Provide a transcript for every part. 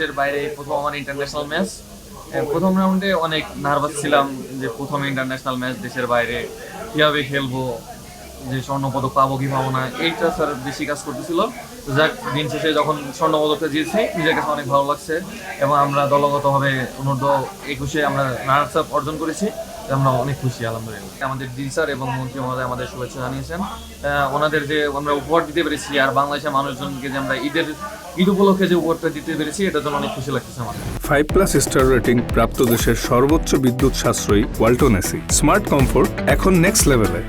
দেশের বাইরে প্রথম আমার ইন্টারন্যাশনাল ম্যাচ। প্রথম রাউন্ডে অনেক নার্ভাস ছিলাম যে প্রথম ইন্টারন্যাশনাল ম্যাচ দেশের বাইরে কীভাবে খেলবো, যে স্বর্ণপদক পাবো কি পাবো না, এইটা স্যার বেশি কাজ করতেছিল। যাক, দিন শেষে যখন স্বর্ণপদকটা জিতেছি নিজের কাছে অনেক ভালো লাগছে এবং আমরা দলগতভাবে অনূর্ধ্ব-21 আমরা রানার্স আপ অর্জন করেছি। আমরা অনেক খুশি আলহামদুলিল্লাহ। আমাদের ডি স্যার এবং মন্ত্রী মহোদয় আমাদের শুভেচ্ছা জানিয়েছেন। ওনাদের যে আমরা উপহার দিতে পেরেছি আর বাংলাদেশের মানুষজনকে যে আমরা ঈদ উপলক্ষে যে উপহারটা দিতে পেরেছি, এটার জন্য অনেক খুশি লাগতেছে আমাদের। 5+ স্টার রেটিং প্রাপ্ত দেশের সর্বোচ্চ বিদ্যুৎ সাশ্রয়ী ওয়ালটন এসি। স্মার্ট কমফোর্ট এখন নেক্সট লেভেলে।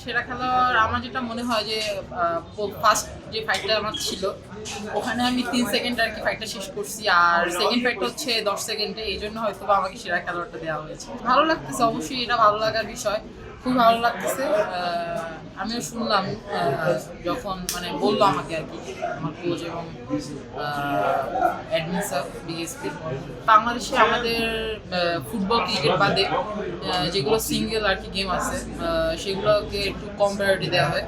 সেরা খেলোয়াড় আমার যেটা মনে হয় যে ফার্স্ট যে ফাইটটা আমার ছিল ওখানে আমি 3 সেকেন্ড আর কি ফাইটটা শেষ করছি, আর সেকেন্ড ফাইটটা হচ্ছে 10 সেকেন্ডে, এই জন্য হয়তো আমাকে সেরা খেলোয়াড়টা দেওয়া হয়েছে। ভালো লাগতেছে, অবশ্যই এটা ভালো লাগার বিষয়, খুব ভালো লাগতেছে। আমিও শুনলাম যখন মানে বললো আমাকে আর কি আমার কোচ এবং অ্যাডমিন স্যার বিএসপি, বাংলাদেশে আমাদের ফুটবল ক্রিকেট বাদে যেগুলো সিঙ্গেল আর কি গেম আছে সেগুলোকে একটু কম প্রায়োরিটি দেওয়া হয়।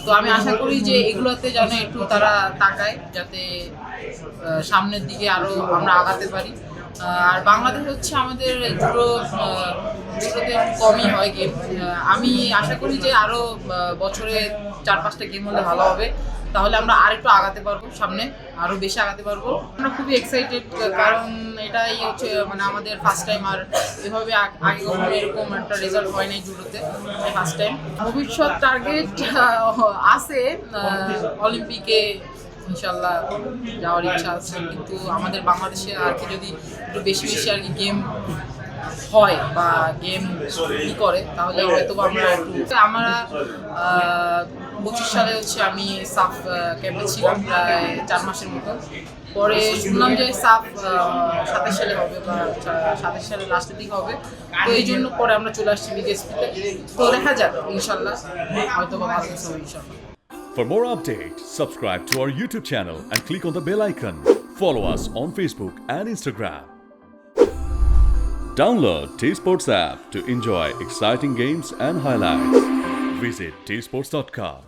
তো আমি আশা করি যে এগুলোতে যেন একটু তারা তাকায়, যাতে সামনের দিকে আরও আমরা আগাতে পারি। আর বাংলাদেশ হচ্ছে আমাদের দুটোতে কমই হয় গেম। আমি আশা করি যে আরও বছরে 4-5টা গেম হলে ভালো হবে, তাহলে আমরা আরেকটু আগাতে পারবো, সামনে আরও বেশি আগাতে পারবো। আমরা খুবই এক্সাইটেড, কারণ এটাই হচ্ছে মানে আমাদের ফার্স্ট টাইম, আর এভাবে আগে কখনো এরকম একটা রেজাল্ট হয় নাই জুডোতে, ফার্স্ট টাইম। ভবিষ্যৎ টার্গেট আছে অলিম্পিকে ইনশাল্লাহ যাওয়ার ইচ্ছা আছে, কিন্তু আমাদের বাংলাদেশে আর কি যদি একটু বেশি বেশি আর কি গেম হয় বা গেম ই করে তাহলে হয়তো আমরা 25 সালে হচ্ছে আমি সাফ ক্যাম্পে ছিলাম প্রায় 4 মাসের মতো। পরে শুনলাম যে সাফ 27 সালে হবে বা 27 সালের লাস্টের দিকে হবে, তো এই জন্য পরে আমরা চলে আসছি বিএসপিতে। তো দেখা যাক, ইনশাল্লাহ হয়তো বা ভালো কিছু হবে ইনশাল্লাহ। For more updates, subscribe to our YouTube channel and click on the bell icon. Follow us on Facebook and Instagram. Download T-Sports app to enjoy exciting games and highlights. Visit tsports.com.